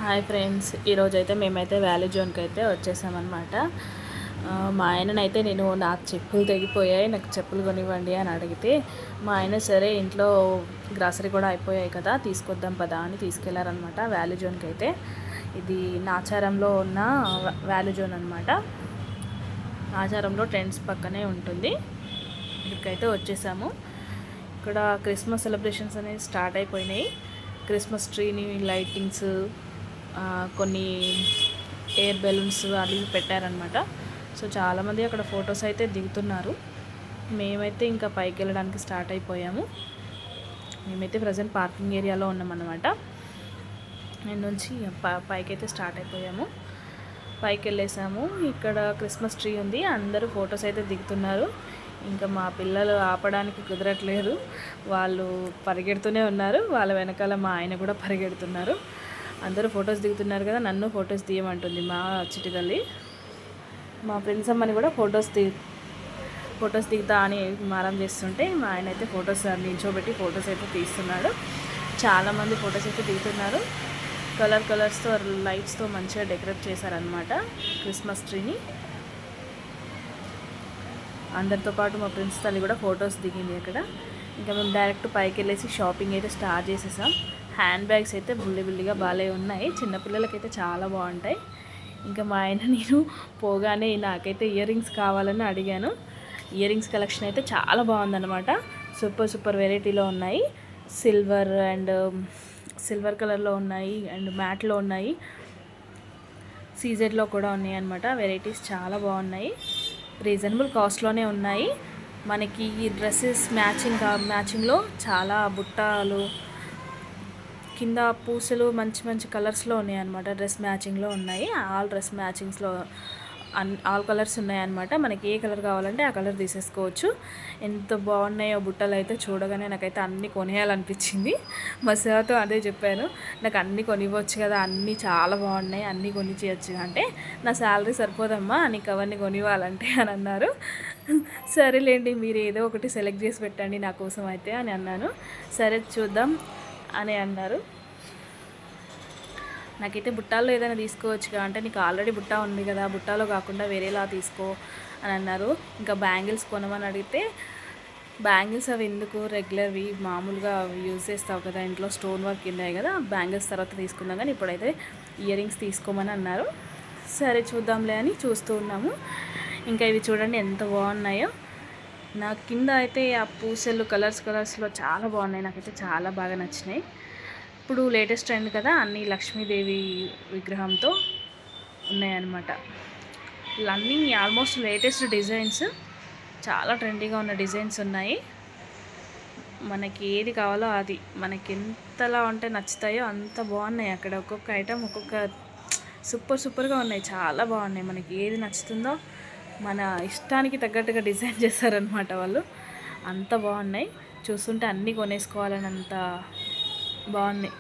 Hi friends, ఈరోజైతే మేమైతే valley జోన్కి అయితే వచ్చేసామన్నమాట. మా ఆయననైతే నేను నాకు చెప్పులు తెగిపోయాయి, నాకు చెప్పులు కొనివ్వండి అని అడిగితే మా ఆయన సరే ఇంట్లో గ్రాసరీ కూడా అయిపోయాయి కదా తీసుకొద్దాం పదా అని తీసుకెళ్లారనమాట వ్యాలీ జోన్కి అయితే. ఇది నాచారంలో ఉన్న వ్యాలీ జోన్ అనమాట. నాచారంలో ట్రెండ్స్ పక్కనే ఉంటుంది. ఇక్కడికైతే వచ్చేసాము. ఇక్కడ క్రిస్మస్ సెలబ్రేషన్స్ అనేవి స్టార్ట్ అయిపోయినాయి. క్రిస్మస్ ట్రీని లైటింగ్స్, కొన్ని ఎయిర్ బెలూన్స్ అవి పెట్టారనమాట. సో చాలామంది అక్కడ ఫొటోస్ అయితే దిగుతున్నారు. మేమైతే ఇంకా పైకి వెళ్ళడానికి స్టార్ట్ అయిపోయాము. మేమైతే ప్రజెంట్ పార్కింగ్ ఏరియాలో ఉన్నామన్నమాట. నేను నుంచి పైకి అయితే స్టార్ట్ అయిపోయాము. పైకి వెళ్ళేసాము. ఇక్కడ క్రిస్మస్ ట్రీ ఉంది, అందరూ ఫొటోస్ అయితే దిగుతున్నారు. ఇంకా మా పిల్లలు ఆపడానికి కుదరట్లేదు, వాళ్ళు పరిగెడుతూనే ఉన్నారు. వాళ్ళ వెనకాల మా ఆయన కూడా పరిగెడుతున్నారు. అందరూ ఫొటోస్ దిగుతున్నారు కదా, నన్ను ఫొటోస్ తీయమంటుంది మా చిట్టి తల్లి. మా ఫ్రెండ్స్ అమ్మని కూడా ఫొటోస్ దిగుతా అని మారం చేస్తుంటే మా ఆయన అయితే ఫొటోస్ నిల్చోబెట్టి ఫొటోస్ అయితే తీస్తున్నాడు. చాలామంది ఫొటోస్ అయితే దిగుతున్నారు. కలర్స్తో లైట్స్తో మంచిగా డెకరేట్ చేశారనమాట క్రిస్మస్ ట్రీని. అందరితో పాటు మా ఫ్రెండ్స్ తల్లి కూడా ఫొటోస్ దిగింది అక్కడ. ఇంకా మేము డైరెక్ట్ పైకి వెళ్ళేసి షాపింగ్ అయితే స్టార్ట్ చేసేసాం. హ్యాండ్ బ్యాగ్స్ అయితే బుల్లిగా బాగా ఉన్నాయి, చిన్నపిల్లలకైతే చాలా బాగుంటాయి. ఇంకా మా ఆయన నేను పోగానే నాకైతే ఇయర్ రింగ్స్ కావాలని అడిగాను. ఇయర్ రింగ్స్ కలెక్షన్ అయితే చాలా బాగుందన్నమాట. సూపర్ వెరైటీలో ఉన్నాయి. సిల్వర్ కలర్లో ఉన్నాయి అండ్ మ్యాట్లో ఉన్నాయి, సీజెడ్లో కూడా ఉన్నాయి అన్నమాట. వెరైటీస్ చాలా బాగున్నాయి, రీజనబుల్ కాస్ట్లోనే ఉన్నాయి. మనకి ఈ డ్రెస్సెస్ మ్యాచింగ్లో చాలా బుట్టాలు, కింద పూసలు మంచి కలర్స్లో ఉన్నాయి అన్నమాట. డ్రెస్ మ్యాచింగ్లో ఉన్నాయి. డ్రెస్ మ్యాచింగ్స్లో ఆల్ కలర్స్ ఉన్నాయన్నమాట. మనకి ఏ కలర్ కావాలంటే ఆ కలర్ తీసేసుకోవచ్చు. ఎంత బాగున్నాయో బుట్టలు అయితే చూడగానే నాకైతే అన్నీ కొనేయాలనిపించింది. మా సార్తో అదే చెప్పాను, నాకు అన్నీ కొనివ్వచ్చు కదా, అన్నీ చాలా బాగున్నాయి, అన్నీ కొనిచ్చేయచ్చు అంటే నా శాలరీ సరిపోదమ్మా నీకు అవన్నీ కొనివ్వాలంటే అని అన్నారు. సరేలేండి, మీరు ఏదో ఒకటి సెలెక్ట్ చేసి పెట్టండి నా కోసం అయితే అని అన్నాను. సరే చూద్దాం అని అన్నారు. నాకైతే బుట్టాల్లో ఏదైనా తీసుకోవచ్చుగా అంటే నీకు ఆల్రెడీ బుట్ట ఉంది కదా, బుట్టాలో కాకుండా వేరేలా తీసుకో అని అన్నారు. ఇంకా బ్యాంగిల్స్ కొనమని అడిగితే బ్యాంగిల్స్ అవి ఎందుకు, రెగ్యులర్వి మామూలుగా యూజ్ చేస్తావు కదా, ఇంట్లో స్టోన్ వర్క్ ఉన్నాయి కదా, బ్యాంగిల్స్ తర్వాత తీసుకుందాం కానీ ఇప్పుడైతే ఇయర్ రింగ్స్ తీసుకోమని అన్నారు. సరే చూద్దాంలే అని చూస్తూ ఉన్నాము. ఇంకా ఇవి చూడండి ఎంత బాగున్నాయో. నా కింద అయితే ఆ పూసలు కలర్స్లో చాలా బాగున్నాయి, నాకైతే చాలా బాగా నచ్చినాయి. ఇప్పుడు లేటెస్ట్ ట్రెండ్ కదా, అన్నీ లక్ష్మీదేవి విగ్రహంతో ఉన్నాయన్నమాట. అన్నీ ఆల్మోస్ట్ లేటెస్ట్ డిజైన్స్, చాలా ట్రెండీగా ఉన్న డిజైన్స్ ఉన్నాయి. మనకి ఏది కావాలో అది, మనకి ఎంతలా ఉంటే నచ్చుతాయో అంత బాగున్నాయి. అక్కడ ఒక్కొక్క ఐటెం సూపర్గా ఉన్నాయి, చాలా బాగున్నాయి. మనకి ఏది నచ్చుతుందో మన ఇష్టానికి తగ్గట్టుగా డిజైన్ చేస్తారనమాట వాళ్ళు. అంత బాగున్నాయి, చూస్తుంటే అన్నీ కొనేసుకోవాలని అంత బాగున్నాయి.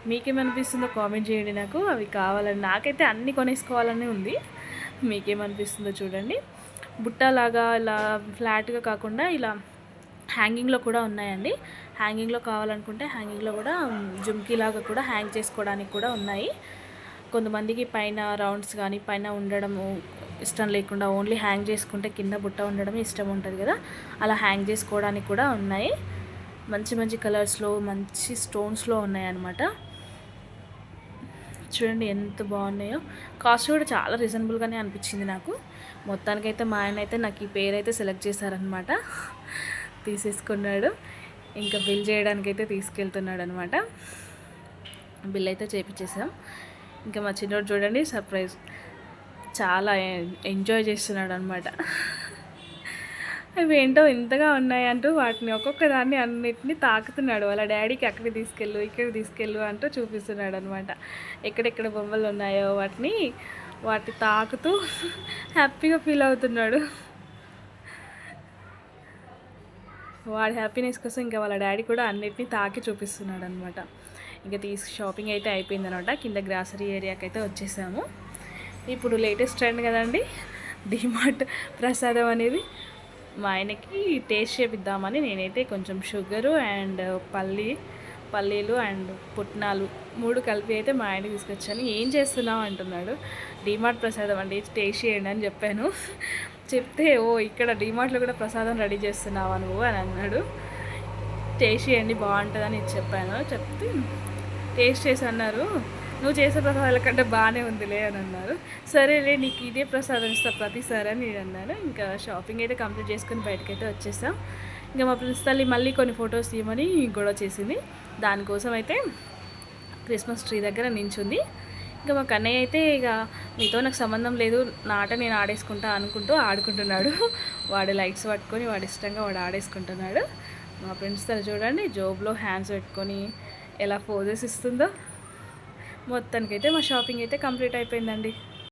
మీకేమనిపిస్తుందో కామెంట్ చేయండి నాకు. అవి కావాలని, నాకైతే అన్నీ కొనేసుకోవాలని ఉంది. మీకేమనిపిస్తుందో చూడండి. బుట్టలాగా ఇలా ఫ్లాట్గా కాకుండా ఇలా హ్యాంగింగ్లో కూడా ఉన్నాయండి. హ్యాంగింగ్లో కావాలనుకుంటే హ్యాంగింగ్లో కూడా జుమ్కీలాగా కూడా హ్యాంగ్ చేసుకోవడానికి కూడా ఉన్నాయి. కొంతమందికి పైన రౌండ్స్ కానీ పైన ఉండడము ఇష్టం లేకుండా ఓన్లీ హ్యాంగ్ చేసుకుంటే కింద బుట్ట ఉండడమే ఇష్టం ఉంటుంది కదా, అలా హ్యాంగ్ చేసుకోవడానికి కూడా ఉన్నాయి. మంచి కలర్స్లో మంచి స్టోన్స్లో ఉన్నాయన్నమాట. చూడండి ఎంత బాగున్నాయో. కాస్ట్ కూడా చాలా రీజనబుల్గానే అనిపించింది నాకు. మొత్తానికైతే మా ఆయన అయితే నాకు ఈ పేరు అయితే సెలెక్ట్ చేశారనమాట, తీసేసుకున్నాడు. ఇంకా బిల్ చేయడానికి అయితే తీసుకెళ్తున్నాడు అనమాట. బిల్ అయితే చేయించేసాం. ఇంకా మా చిన్నోడు చూడండి సర్ప్రైజ్, చాలా ఎంజాయ్ చేస్తున్నాడు అనమాట. అవి ఏంటో ఇంతగా ఉన్నాయంటూ వాటిని ఒక్కొక్క దాన్ని అన్నిటిని తాకుతున్నాడు. వాళ్ళ డాడీకి అక్కడికి తీసుకెళ్ళు ఇక్కడ తీసుకెళ్ళు అంటూ చూపిస్తున్నాడు అనమాట. ఎక్కడెక్కడ బొమ్మలు ఉన్నాయో వాటి తాకుతూ హ్యాపీగా ఫీల్ అవుతున్నాడు. వాడి హ్యాపీనెస్ కోసం ఇంకా వాళ్ళ డాడీ కూడా అన్నిటినీ తాకి చూపిస్తున్నాడు అనమాట. ఇంకా షాపింగ్ అయితే అయిపోయింది అనమాట. కింద గ్రాసరీ ఏరియాకి అయితే వచ్చేసాము. ఇప్పుడు లేటెస్ట్ ట్రెండ్ కదండి డిమార్ట్ ప్రసాదం అనేది. మా ఆయనకి టేస్ట్ చేపిద్దామని నేనైతే కొంచెం షుగరు అండ్ పల్లీలు అండ్ పుట్నాలు 3 కలిపి అయితే మా ఆయనకి తీసుకొచ్చాను. ఏం చేస్తున్నావు అంటున్నాడు. డీమార్ట్ ప్రసాదం అండి, టేస్ట్ చేయండి అని చెప్పాను. చెప్తే ఓ ఇక్కడ డీమార్ట్లో కూడా ప్రసాదం రెడీ చేస్తున్నావా నువ్వు అని అన్నాడు. టేస్ట్ చేయండి బాగుంటుందని చెప్పాను. చెప్తే టేస్ట్ చేసి అన్నారు, నువ్వు చేసే ప్రసాదాల కంటే బాగానే ఉందిలే అని అన్నారు. సరేలే నీకు ఇదే ప్రసాదం ఇస్తా ప్రతిసారి అని నేను అన్నాను. ఇంకా షాపింగ్ అయితే కంప్లీట్ చేసుకుని బయటకైతే వచ్చేసాం. ఇంకా మా ప్రిన్సిపల్ మళ్ళీ కొన్ని ఫొటోస్ తీయమని గొడవ చేసింది. దానికోసం అయితే క్రిస్మస్ ట్రీ దగ్గర నించుంది. ఇంకా మా కన్నయ్య అయితే ఇక మీతో నాకు సంబంధం లేదు, నా ఆట నేను ఆడేసుకుంటా అనుకుంటూ ఆడుకుంటున్నాడు. వాడు లైట్స్ పట్టుకొని వాడు ఇష్టంగా వాడు ఆడేసుకుంటున్నాడు. మా ప్రిన్సిపల్ చూడండి జోబ్లో హ్యాండ్స్ పెట్టుకొని ఎలా పోజెస్ ఇస్తుందో. మొత్తానికైతే మా షాపింగ్ అయితే కంప్లీట్ అయిపోయిందండి.